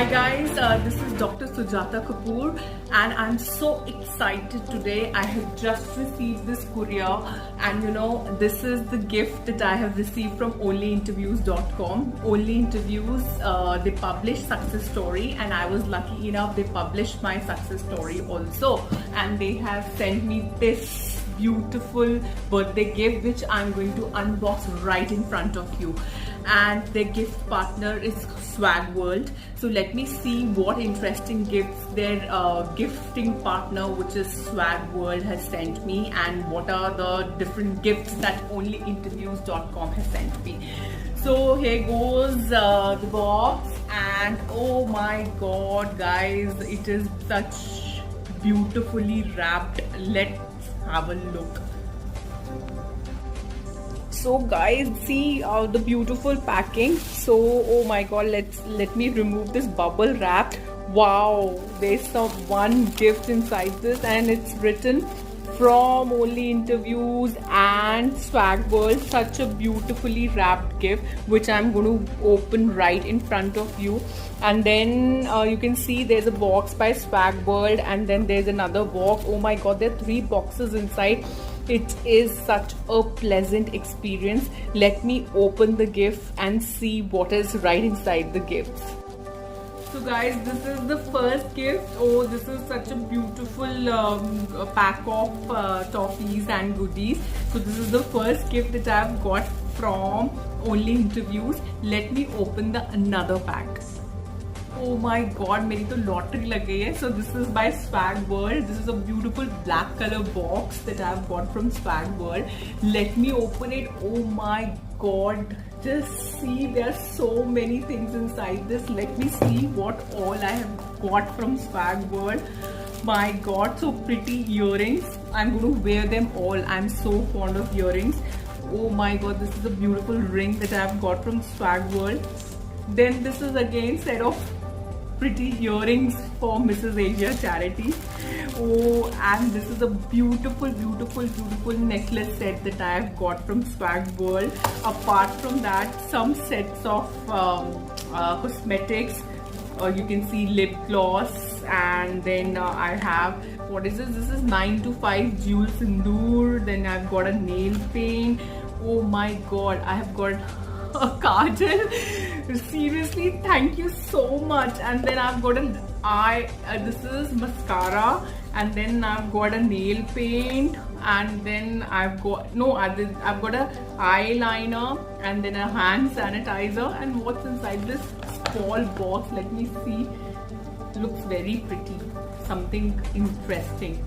Hi guys, this is Dr. Sujata Kapoor and I'm so excited today. I have just received this courier and this is the gift that I have received from onlyinterviews.com. Only Interviews, they publish success story and I was lucky enough they published my success story also, and they have sent me this beautiful birthday gift which I'm going to unbox right in front of you. And their gift partner is Swag World. So let me see what interesting gifts their gifting partner, which is Swag World, has sent me, and what are the different gifts that onlyinterviews.com has sent me. So here goes the box, and oh my god guys, it is such beautifully wrapped. Let's have a look. So guys, see the beautiful packing. So oh my god, let me remove this bubble wrap. Wow, there's one gift inside this and it's written from Only Interviews and Swag World. Such a beautifully wrapped gift which I'm going to open right in front of you. And then you can see there's a box by Swag World, and then there's another box. Oh my god, there are 3 boxes inside. It is such a pleasant experience. Let me open the gift and see what is right inside the gift. So guys, this is the first gift. Oh, this is such a beautiful pack of toffees and goodies. So this is the first gift that I've got from Only Interviews. Let me open the another pack. Oh my god, मेरी तो lottery लग गई है. So this is by Swag World. This is a beautiful black color box that I've got from Swag World. Let me open it. Oh my god, just see, there are so many things inside this. Let me see what all I have got from Swag World. My god, so pretty earrings. I'm going to wear them all. I'm so fond of earrings. Oh my god, this is a beautiful ring that I've got from Swag World. Then this is again set of pretty earrings for Mrs. Asia charity. Oh, and this is a beautiful necklace set that I have got from Swag World. Apart from that, some sets of cosmetics. You can see lip gloss, and then I have, what is this? This is 9 to 5 Jewel Sindoor. Then I've got a nail paint. Oh my god, I have got a kajal. Seriously, thank you so much. And then I've got an eye, this is mascara, and then I've got a nail paint, and then I've got I've got a eyeliner, and then a hand sanitizer. And what's inside this small box? Let me see. Looks very pretty, something interesting.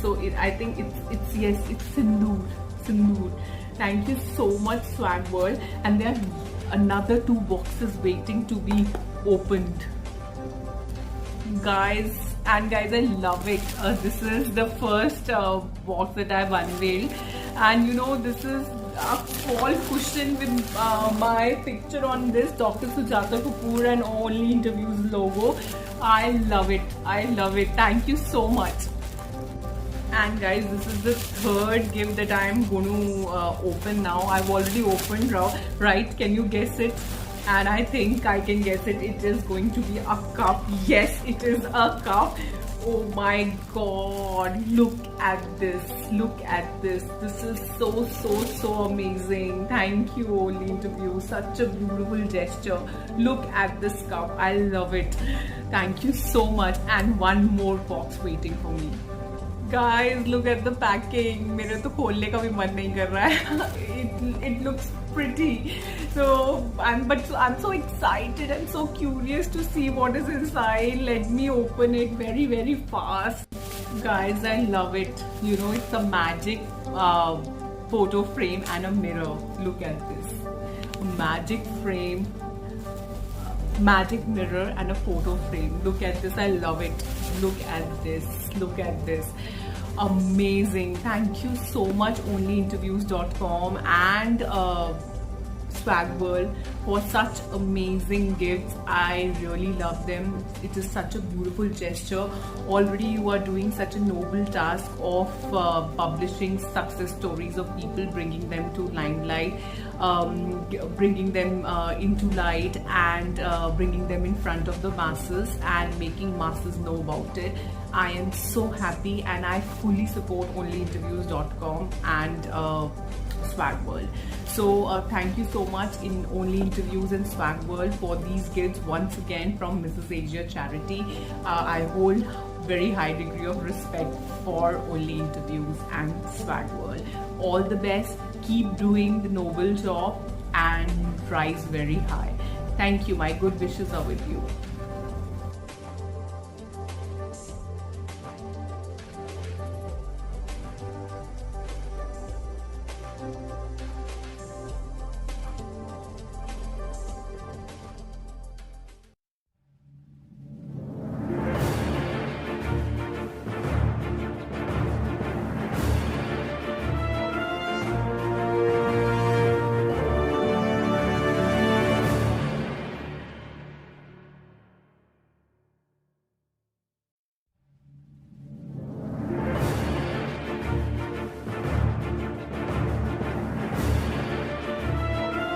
So I think it's yes, it's Sindoor. Thank you so much, Swag World. And there are another 2 boxes waiting to be opened. Guys, I love it. This is the first box that I've unveiled. And this is a small cushion with my picture on this, Dr. Sujata Kapoor and Only Interviews logo. I love it. Thank you so much. And guys, this is the third gift that I am going to open now. I've already opened, right? Can you guess it? And I think I can guess it. It is going to be a cup. Yes, it is a cup. Oh my god, look at this. This is so amazing. Thank you, Only Interview. Such a beautiful gesture. Look at this cup. I love it. Thank you so much. And one more box waiting for me. Guys, look at the packing. मेरे तो खोलने का भी मन नहीं कर रहा है. It looks pretty. So I'm so excited and so curious to see what is inside. Let me open it very fast. Guys, I love it. It's a magic photo frame and a mirror. Look at this. A magic frame, magic mirror and a photo frame. Look at this. I love it. Look at this. Amazing. Thank you so much, onlyinterviews.com and Swag World for such amazing gifts. I really love them. It is such a beautiful gesture. Already you are doing such a noble task of publishing success stories of people, bringing them to limelight, bringing them into light, and bringing them in front of the masses and making masses know about it. I am so happy, and I fully support onlyinterviews.com and Swag World. So thank you so much in Only Interviews and Swag World for these gifts once again from Mrs. Asia Charity. I hold very high degree of respect for Only Interviews and Swag World. All the best. Keep doing the noble job and rise very high. Thank you. My good wishes are with you.